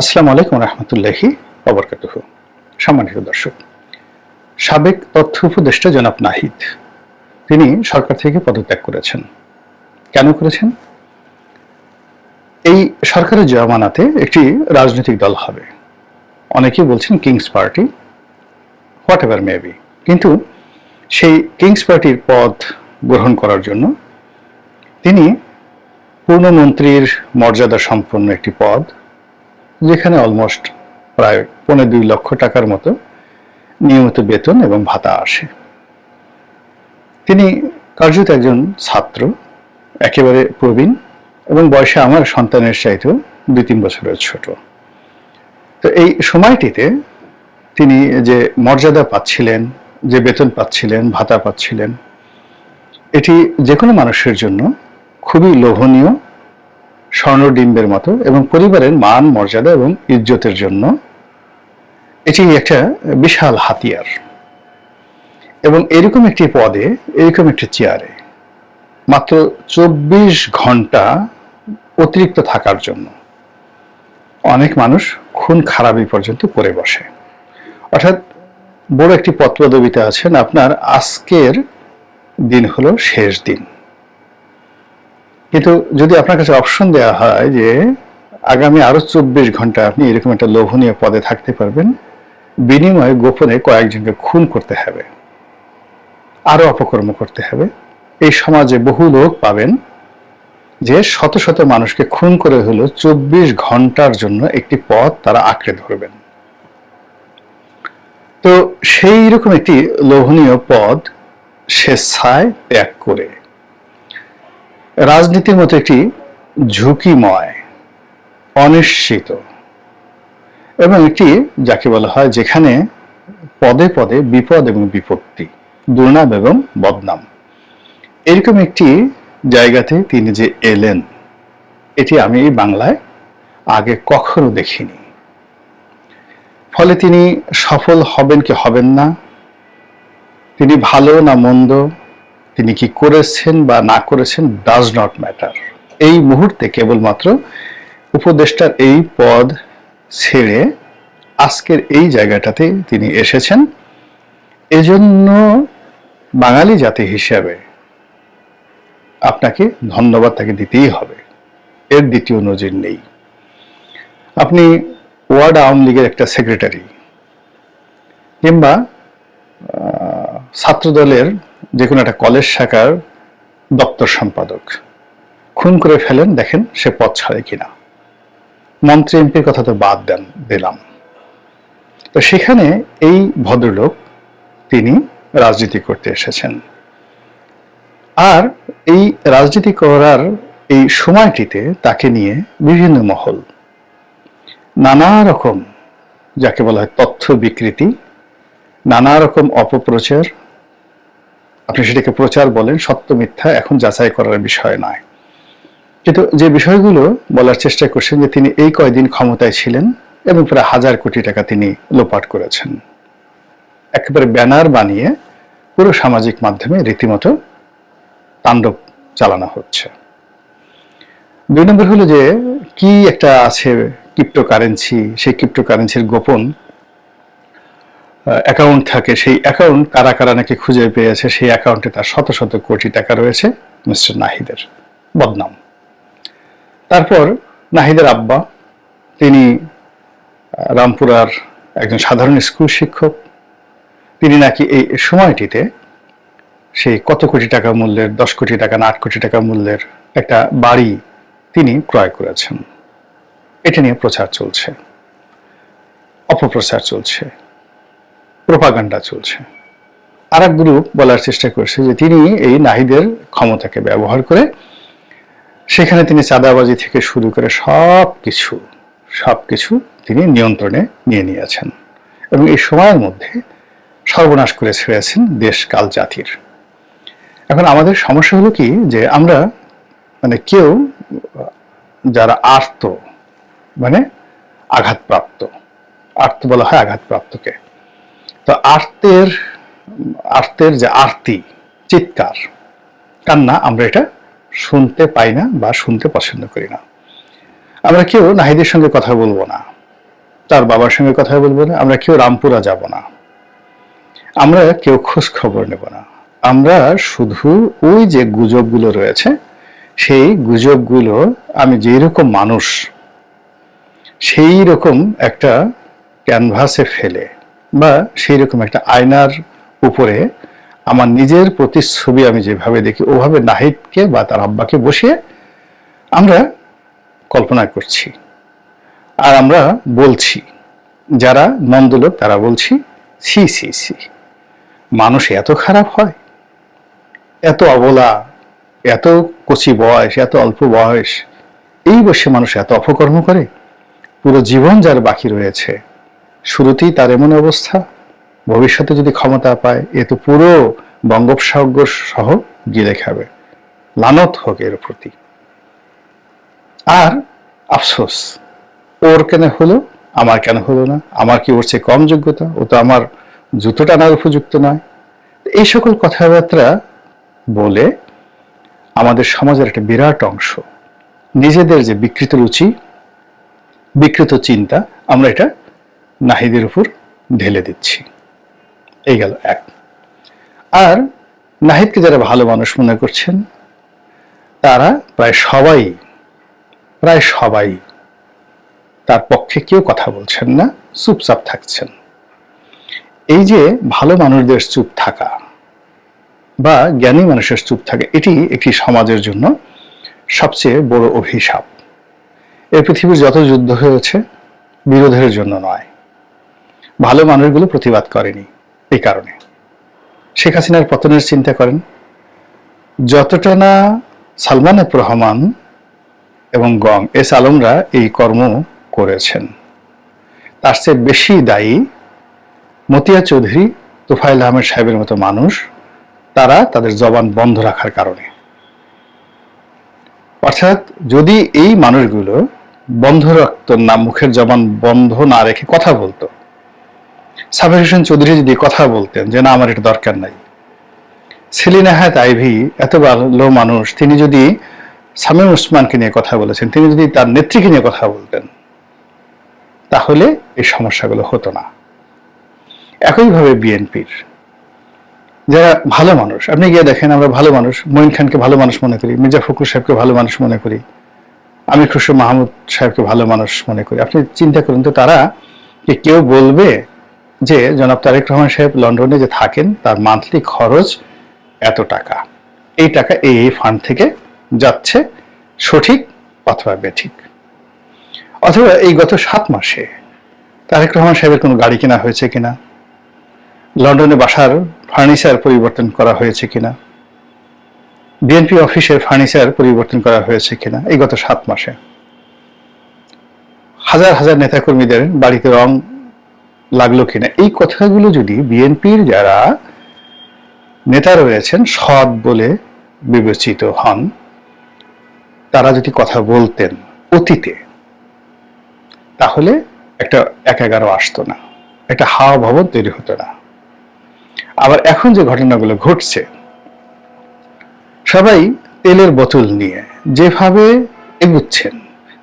আসসালামু আলাইকুম রহমতুল্লাহি ওয়া বারাকাতুহু। সম্মানিত দর্শক, সাবেক তথ্য উপদেষ্টা জনাব নাহিদ তিনি সরকার থেকে পদত্যাগ করেছেন। কেন করেছেন? এই সরকারের জমানাতে একটি রাজনৈতিক দল হবে, অনেকেই বলছেন kings party, whatever maybe, কিন্তু সেই কিংস পার্টির পদ গ্রহণ করার জন্য তিনি পূর্ণমন্ত্রীর মর্যাদা সম্পন্ন একটি পদ, যেখানে অলমোস্ট প্রায় 2.25 লক্ষ টাকার মতো নিয়মিত বেতন এবং ভাতা আসে। তিনি কার্যত একজন ছাত্র, একেবারে প্রবীণ এবং বয়সে আমার সন্তানের চাইতেও 2-3 বছরের ছোট। তো এই সময়টিতে তিনি যে মর্যাদা পাচ্ছিলেন, যে বেতন পাচ্ছিলেন, ভাতা পাচ্ছিলেন, এটি যে কোনো মানুষের জন্য খুবই লোভনীয়, স্বর্ণডিম্বের মতো, এবং পরিবারের মান মর্যাদা এবং ইজ্জতের জন্য এটি একটা বিশাল হাতিয়ার। এবং এরকম একটি পদে, এরকম একটি চেয়ারে মাত্র 24 ঘন্টা অতিরিক্ত থাকার জন্য অনেক মানুষ খুন খারাপি পর্যন্ত করে বসে। অর্থাৎ বড় একটি পদপদবিতে আছেন, আপনার আজকের দিন হলো শেষ দিন। কিন্তু যদি আপনার কাছে অপশন দেওয়া হয় যে আগামী আরো 24 ঘন্টা আপনি এরকম একটা লোভনীয় পদে থাকতে পারবেন, বিনিময়ে গোপনে কয়েকজনকে খুন করতে হবে, আরো অপকর্ম করতে হবে, এই সমাজে বহু লোক পাবেন যে শত শত মানুষকে খুন করে হলো 24 ঘন্টার জন্য একটি পদ তারা আঁকড়ে ধরবেন। তো সেই রকম একটি লোভনীয় পদ স্বেচ্ছায় ত্যাগ করে রাজনীতির মতো একটি ঝুঁকিময়, অনিশ্চিত এবং একটি যাকে বলা হয় যেখানে পদে পদে বিপদ এবং বিপত্তি, দুর্নাম এবং বদনাম, এরকম একটি জায়গাতে তিনি যে এলেন, এটি আমি এই বাংলায় আগে কখনো দেখিনি। ফলে তিনি সফল হবেন কি হবেন না, তিনি ভালো না মন্দ, তিনি কি করেছেন বা না করেছেন, ডাজ নট ম্যাটার। এই মুহূর্তে কেবলমাত্র উপদেষ্টার এই পদ ছেড়ে আজকের এই জায়গাটাতে তিনি এসেছেন। এজন্য বাঙালি জাতি হিসেবে আপনাকে ধন্যবাদ তাকে দিতেই হবে, এর দ্বিতীয় নজির নেই। আপনি ওয়ার্ড আওয়ামী লীগের একটা সেক্রেটারি কিংবা ছাত্রদলের যে কোনো একটা কলেজ শাখার দপ্তর সম্পাদক, খুন করে ফেলেন, দেখেন সে পদ ছাড়ে কিনা। মন্ত্রী এমপির কথা তো বাদ দিলাম। তো সেখানে এই ভদ্রলোক তিনি রাজনীতি করতে এসেছেন, আর এই রাজনীতি করার এই সময়টিতে তাকে নিয়ে বিভিন্ন মহল নানা রকম, যাকে বলা হয় তথ্য বিকৃতি, নানা রকম অপপ্রচার, আপনি সেটাকে প্রচার বলেন, সত্য মিথ্যা এখন যাচাই করার বিষয় নয়, কিন্তু যে বিষয়গুলো বলার চেষ্টা করছেন যে তিনি এই কয়দিন ক্ষমতায় ছিলেন এবং প্রায় 1000 কোটি টাকা তিনি লোপাট করেছেন, একেবারে ব্যানার বানিয়ে পুরো সামাজিক মাধ্যমে রীতিমতো তাণ্ডব চালানো হচ্ছে। 2 নম্বর হলো যে কি একটা আছে ক্রিপ্টোকারেন্সি, সেই ক্রিপ্টোকারেন্সির গোপন অ্যাকাউন্ট থাকে, সেই অ্যাকাউন্ট কারা কারা নাকি খুঁজে পেয়েছে, সেই অ্যাকাউন্টে তার শত শত কোটি টাকা রয়েছে মিস্টার নাহিদের, বদনাম। তারপর নাহিদের আব্বা, তিনি রামপুরার একজন সাধারণ স্কুল শিক্ষক, তিনি নাকি এই সময়টিতে সেই কত কোটি টাকা মূল্যের, 10 কোটি টাকা না 8 কোটি টাকা মূল্যের একটা বাড়ি তিনি ক্রয় করেছেন। এটা নিয়ে প্রচার চলছে, অপপ্রচার চলছে, প্রোপাগান্ডা চলছে। আর এক গ্রুপ বলার চেষ্টা করছে যে তিনি এই নাহিদের ক্ষমতাকে ব্যবহার করে সেখানে তিনি চাঁদাবাজি থেকে শুরু করে সবকিছু তিনি নিয়ন্ত্রণে নিয়ে নিয়েছেন এবং এই সময়ের মধ্যে সর্বনাশ করে ছেড়েছেন দেশ কাল জাতির। এখন আমাদের সমস্যা হলো কি, যে আমরা কেউ যারা আর্ত, আঘাতপ্রাপ্ত, আর্ত বলা হয় আঘাতপ্রাপ্তকে, তো আর্তের যে আরতি, চিৎকার, কান্না, আমরা এটা শুনতে পাই না বা শুনতে পছন্দ করি না। আমরা কেউ নাহিদের সঙ্গে কথা বলবো না, তার বাবার সঙ্গে কথা বলবো না, আমরা কেউ রামপুরা যাব না, আমরা কেউ খোঁজ খবর নেব না। আমরা শুধু ওই যে গুজবগুলো রয়েছে সেই গুজবগুলো আমি যেই রকম মানুষ সেই রকম একটা ক্যানভাসে ফেলে বা সেই রকম একটা আয়নার উপরে আমার নিজের প্রতিচ্ছবি আমি যেভাবে দেখি ওভাবে নাহিদকে বা তার আব্বাকে বসিয়ে আমরা কল্পনা করছি। আর আমরা বলছি, যারা মন্দ লোক তারা বলছি, ছি ছি ছি, মানুষ এত খারাপ হয়, এত অবলা, এত কচি বয়স, এত অল্প বয়স, এই বয়সে মানুষ এত অপকর্ম করে, পুরো জীবন যার বাকি রয়েছে, শুরুতেই তার এমন অবস্থা, ভবিষ্যতে যদি ক্ষমতা পায় এ তো পুরো বঙ্গোপসাগর সহ গিলে খাবে। লানত হোক এর প্রতি। আর আফসোস, ওর কেন হলো, আমার কেন হলো না, আমার কি ওর চেয়ে কম যোগ্যতা, ও তো আমার জুতো টানার উপযুক্ত নয়। এই সকল কথাবার্তা বলে আমাদের সমাজের একটা বিরাট অংশ নিজেদের যে বিকৃত রুচি, বিকৃত চিন্তা, আমরা এটা নাহিদের উপর ঢেলে দিচ্ছি। এই গেল এক। আর নাহিদকে যারা ভালো মানুষ মনে করছেন তারা প্রায় সবাই তার পক্ষে কেউ কথা বলছেন না, চুপচাপ থাকছেন। এই যে ভালো মানুষদের চুপ থাকা বা জ্ঞানী মানুষের চুপ থাকা, এটি একটি সমাজের জন্য সবচেয়ে বড় অভিশাপ। এই পৃথিবীর যত যুদ্ধ হয়েছে বিরোধের জন্য নয়, ভালো মানুষগুলো প্রতিবাদ করেনি। এই কারণে শেখ হাসিনার পতনের চিন্তা করেন, যতটা না সালমান এফ রহমান এবং গং এস আলমরা এই কর্ম করেছেন, তার চেয়ে বেশি দায়ী মতিয়া চৌধুরী, তোফায়েল আহমেদ সাহেবের মতো মানুষ, তারা তাদের জবান বন্ধ রাখার কারণে। অর্থাৎ যদি এই মানুষগুলো বন্ধ রাখত না, মুখের জবান বন্ধ না রেখে কথা বলতো, সাবের হোসেন চৌধুরী যদি কথা বলতেন যে না আমার এটা দরকার নাই, সেলিনা হায়াত আইভি এত ভালো মানুষ, তিনি যদি শামীম ওসমানকে নিয়ে কথা বলেছেন, তিনি যদি তার নেত্রীকে নিয়ে কথা বলতেন, তাহলে এই সমস্যাগুলো হতো না। একইভাবে বিএনপির যারা ভালো মানুষ, আপনি গিয়ে দেখেন, আমরা ভালো মানুষ, মঈন খানকে ভালো মানুষ মনে করি, মির্জা ফখরুল সাহেবকে ভালো মানুষ মনে করি, আমির খসরু মাহমুদ সাহেবকে ভালো মানুষ মনে করি। আপনি চিন্তা করুন তো, তারা কেউ বলবে যে জনাব তারেক রহমান সাহেব লন্ডনে যে থাকেন তার মান্থলি খরচ এত টাকা, এই টাকা এই ফান্ড থেকে যাচ্ছে, সঠিক অথবা বেঠিক? অথবা এই গত 7 মাসে তারেক রহমান সাহেবের কোনো গাড়ি কেনা হয়েছে কিনা, লন্ডনে বাসার ফার্নিচার পরিবর্তন করা হয়েছে কিনা, বিএনপি অফিসের ফার্নিচার পরিবর্তন করা হয়েছে কিনা, এই গত 7 মাসে হাজার হাজার নেতাকর্মীদের বাড়িতে রং লাগলো কিনা, এই কথাগুলো যদি বিএনপির যারা নেতা রয়েছেন সৎ বলে বিবেচিত হন, তারা যদি কথা বলতেন অতীতে, তাহলে একটা 1-11 আসতো না, একটা হাওয়া ভবন তৈরি হতো না। আবার এখন যে ঘটনাগুলো ঘটছে, সবাই তেলের বোতল নিয়ে যেভাবে এগুচ্ছেন,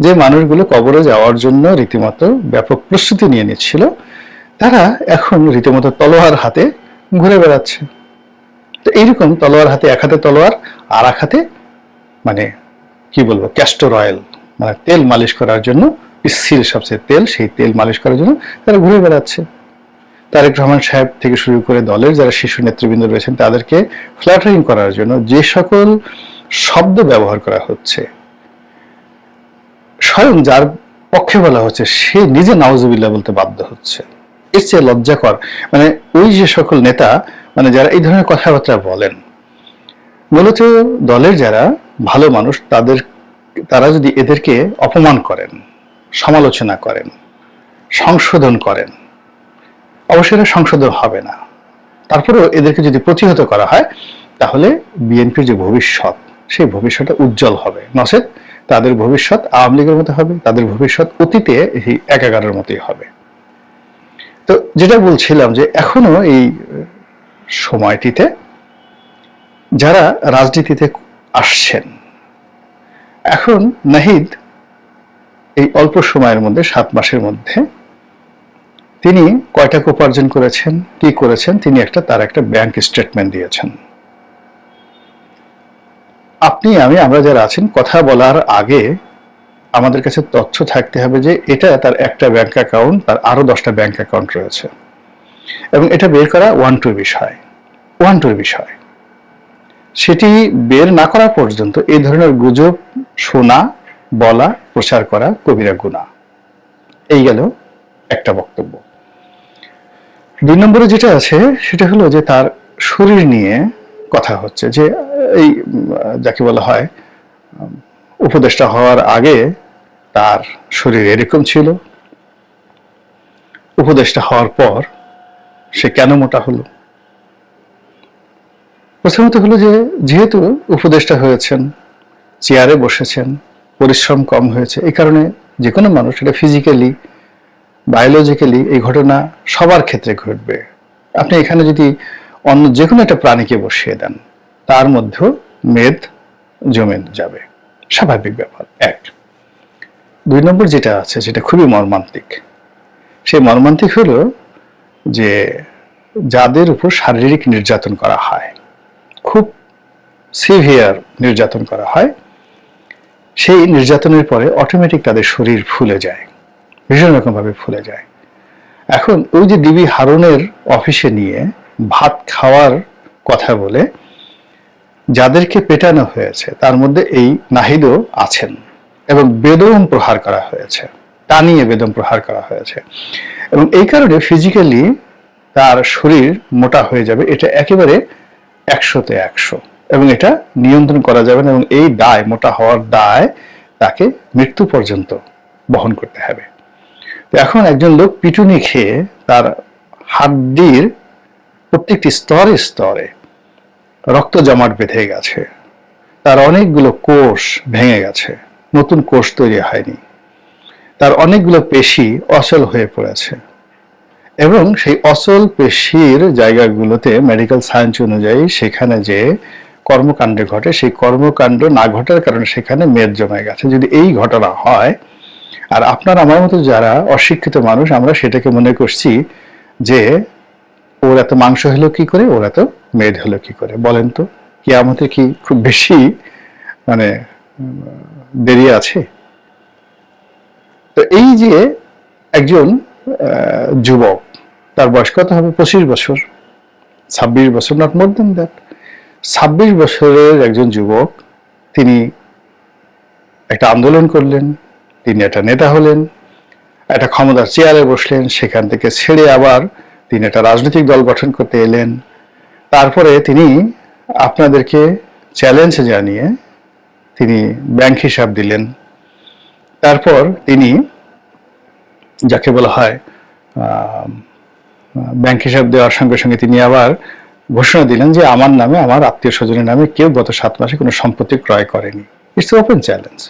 যে মানুষগুলো কবরে যাওয়ার জন্য রীতিমতো ব্যাপক প্রস্তুতি নিয়ে নিচ্ছিল, তারা এখন রীতিমতো তলোয়ার হাতে ঘুরে বেড়াচ্ছে। তো এইরকম তলোয়ার হাতে, এক হাতে তলোয়ার আর এক হাতে মানে কি বলবো, ক্যাস্টর অয়েল, মানে তেল মালিশ করার জন্য, স্থির সবচেয়ে তেল, সেই তেল মালিশ করার জন্য তারা ঘুরে বেড়াচ্ছে। তারেক রহমান সাহেব থেকে শুরু করে দলের যারা শীর্ষ নেতৃবৃন্দ রয়েছেন তাদেরকে ফ্ল্যাটারিং করার জন্য যে সকল শব্দ ব্যবহার করা হচ্ছে, স্বয়ং যার পক্ষে বলা হচ্ছে সে নিজে নাউজুবিল্লাহ বলতে বাধ্য হচ্ছে। এর চেয়ে লজ্জাকর, মানে ওই যে সকল নেতা, মানে যারা এই ধরনের কথাবার্তা বলেন, মূলত দলের যারা ভালো মানুষ তারা যদি এদেরকে অপমান করেন, সমালোচনা করেন, সংশোধন করেন, অবশ্যই এটা সংশোধন হবে না, তারপরেও এদেরকে যদি প্রতিহত করা হয়, তাহলে বিএনপির যে ভবিষ্যৎ, সেই ভবিষ্যৎটা উজ্জ্বল হবে। নচেত তাদের ভবিষ্যৎ আওয়ামী লীগের মতো হবে, তাদের ভবিষ্যৎ অতীতে এই 11-এর মতোই হবে। তো যেটা বলছিলাম যে এখনো এই সময়টিতে যারা রাজনীতিতে আসছেন, এখন নাহিদ এই অল্প সময়ের মধ্যে, 7 মাসের মধ্যে তিনি কয় টাকা উপার্জন করেছেন, কি করেছেন, তিনি তার একটা ব্যাংক স্টেটমেন্ট দিয়েছেন। আপনি আমরা যারা আছেন, কথা বলার আগে আমাদের কাছে তথ্য থাকতে হবে যে এটা তার একটা ব্যাংক অ্যাকাউন্ট, তার আরো 10টা ব্যাংক অ্যাকাউন্ট রয়েছে, এবং এটা বের করা ওয়ান টুর বিষয়। সেটি বের না করা পর্যন্ত এই ধরনের গুজব শোনা, বলা, প্রচার করা কবিরা গুনাহ। এই গেল একটা বক্তব্য। 2 নম্বরে যেটা আছে সেটা হলো যে তার শরীর নিয়ে কথা হচ্ছে, যে এই যাকে বলা হয় উপদেষ্টা হওয়ার আগে তার শরীর এরকম ছিল, উপদেষ্টা হওয়ার পর সে কেন মোটা হলো। প্রথমত হলো যে যেহেতু উপদেষ্টা হয়েছেন, চেয়ারে বসেছেন, পরিশ্রম কম হয়েছে, এই কারণে যে কোনো মানুষ, এটা ফিজিক্যালি, বায়োলজিক্যালি এই ঘটনা সবার ক্ষেত্রে ঘটবে। আপনি এখানে যদি অন্য যে কোনো একটা প্রাণীকে বসিয়ে দেন, তার মধ্যেও মেদ জমে যাবে, স্বাভাবিক ব্যাপার। 1। 2 নম্বর যেটা আছে, যেটা খুবই মর্মান্তিক, সেই মর্মান্তিক হলো যে যাদের উপর শারীরিক নির্যাতন করা হয়, খুব সিভিয়ার নির্যাতন করা হয়, সেই নির্যাতনের পরে অটোমেটিক তাদের শরীর ফুলে যায়, ভীষণ রকম ভাবে ফুলে যায়। এখন ওই যে ডিবি হারুনের অফিসে নিয়ে ভাত খাওয়ার কথা বলে যাদেরকে পেটানো হয়েছে, তার মধ্যে এই নাহিদও আছেন, এবং বেদম প্রহার করা হয়েছে, টানিয়ে বেদম প্রহার করা হয়েছে, এবং এই কারণে ফিজিক্যালি তার শরীর মোটা হয়ে যাবে। এটা একেবারে 100-তে 100, এবং এটা নিয়ন্ত্রণ করা যাবে না, এবং এই দায়, মোটা হওয়ার দায় তাকে মৃত্যু পর্যন্ত বহন করতে হবে। তো এখন একজন লোক পিটুনি খেয়ে তার হাড্ডির প্রত্যেকটি স্তরে স্তরে রক্ত জমাট বেঁধে গেছে, তার অনেকগুলো কোষ ভেঙে গেছে, নতুন কোষ তৈরি হয়নি, তার অনেকগুলো পেশি অচল হয়ে পড়েছে, এবং সেই অচল পেশির জায়গাগুলোতে মেডিকেল সায়েন্স অনুযায়ী সেখানে যে কর্মকাণ্ড ঘটে, সেই কর্মকাণ্ড না ঘটার কারণে সেখানে মেদ জমে গেছে। যদি এই ঘটনা হয়, আর আপনার আমার মতো যারা অশিক্ষিত মানুষ, আমরা সেটাকে মনে করছি যে ওর এত মাংস হলো কি করে, ওর এত মেদ হলো কি করে, বলেন তো কিয়ামতে কি খুব বেশি দেরি আছে? তো এই যে একজন যুবক, তার বয়স কত হবে? 25 বছর, 26 বছর, নট মোর দেন দ্যাট। 26 বছরের একজন যুবক, তিনি একটা আন্দোলন করলেন, তিনি একটা নেতা হলেন, একটা ক্ষমতার চেয়ারে বসলেন, সেখান থেকে ছেড়ে আবার তিনি একটা রাজনৈতিক দল গঠন করতে এলেন। তারপরে তিনি আপনাদেরকে চ্যালেঞ্জ জানিয়ে তিনি ব্যাংক হিসাব দিলেন। তারপর তিনি, যাকে বলা হয় ব্যাংক হিসাব দেওয়ার সঙ্গে সঙ্গে তিনি আবার ঘোষণা দিলেন যে আমার নামে, আমার আত্মীয় স্বজনের নামে কেউ গত 7 মাসে কোনো সম্পত্তি ক্রয় করেনি। It's open challenge.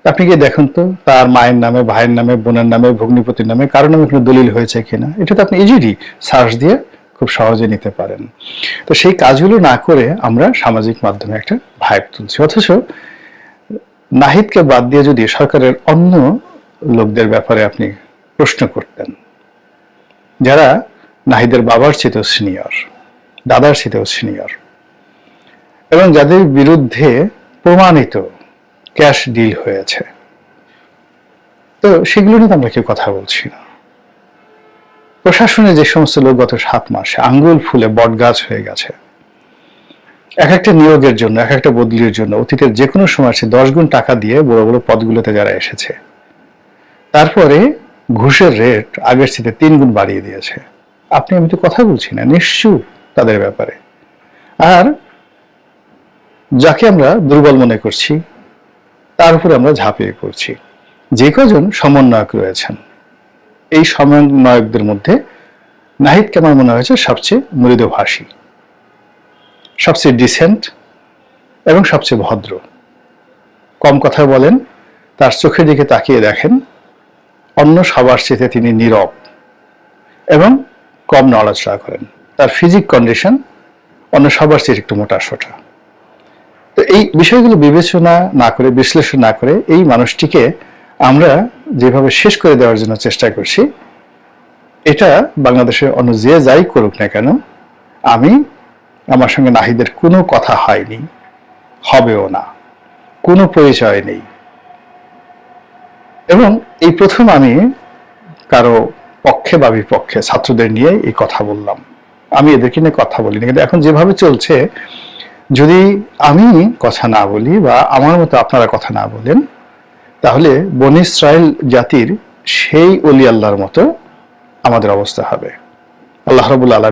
আপনি গিয়ে দেখুন তো তার মায়ের নামে, ভাইয়ের নামে, বোনের নামে, ভগ্নিপতির নামে কারোর নামে কোনো দলিল হয়েছে কিনা। এটা তো আপনি ইজিলি সার্চ দিয়ে খুব সহজে নিতে পারেন। তো সেই কাজগুলো না করে আমরা সামাজিক মাধ্যমে একটা ভাইব তুলছি, অথচ নাহিদকে বাদ দিয়ে যদি সরকারের অন্য লোকদের ব্যাপারে আপনি প্রশ্ন করতেন, যারা নাহিদের বাবার চেয়েও সিনিয়র, দাদার চেয়েও সিনিয়র, এবং যাদের বিরুদ্ধে প্রমাণিত ক্যাশ ডিল হয়েছে, তো সেগুলো নিয়ে আমরা কেউ কথা বলছি না। প্রশাসনে যে সমস্ত লোক গত 7 মাসে আঙ্গুল ফুলে বটগাছ হয়ে গেছে, এক একটা নিয়োগের জন্য, এক একটা বদলির জন্য অতীতের যে কোনো সময় সে 10 গুণ টাকা দিয়ে বড় বড় পদগুলোতে যারা এসেছে, তারপরে ঘুষের রেট আগের চেয়ে 3 গুণ বাড়িয়ে দিয়েছে। আপনি আমি তো কথা বলছি না, নিশ্চুপ তাদের ব্যাপারে। আর যাকে আমরা দুর্বল মনে করছি, তার উপরে আমরা ঝাঁপিয়ে পড়ছি। যে কজন সমন্বয়ক রয়েছেন, এই সমন্বয়কদের মধ্যে নাহিদকে আমার মনে হয়েছে সবচেয়ে মৃদুভাষী, সবচেয়ে ডিসেন্ট, এবং সবচেয়ে ভদ্র। কম কথা বলেন, তার চোখের দিকে তাকিয়ে দেখেন, অন্য সবার চেয়ে তিনি নীরব এবং কম নড়াচড়া করেন। তার ফিজিক কন্ডিশন অন্য সবার চেয়ে একটু মোটা সোটা। তো এই বিষয়গুলো বিবেচনা না করে, বিশ্লেষণ না করে, এই মানুষটিকে আমরা যেভাবে শেষ করে দেওয়ার জন্য চেষ্টা করছি, এটা বাংলাদেশের অন্য যে যাই করুক না কেন, আমি আমার সঙ্গে নাহিদের কোনো কথা হয়নি, হবেও না, কোনো পরিচয় নেই। এবং এই প্রথম আমি কারো পক্ষে বা বিপক্ষে ছাত্রদের নিয়ে এই কথা বললাম। আমি এদেরকে নিয়ে কথা বলিনি, কিন্তু এখন যেভাবে চলছে, যদি আমি কথা না বলি বা আমার মতো আপনারা কথা না বলেন, তাহলে বনী ইসরাইল জাতির সেই ওলি আল্লাহর মতো আমাদের অবস্থা হবে। আল্লাহ রাব্বুল আলামিন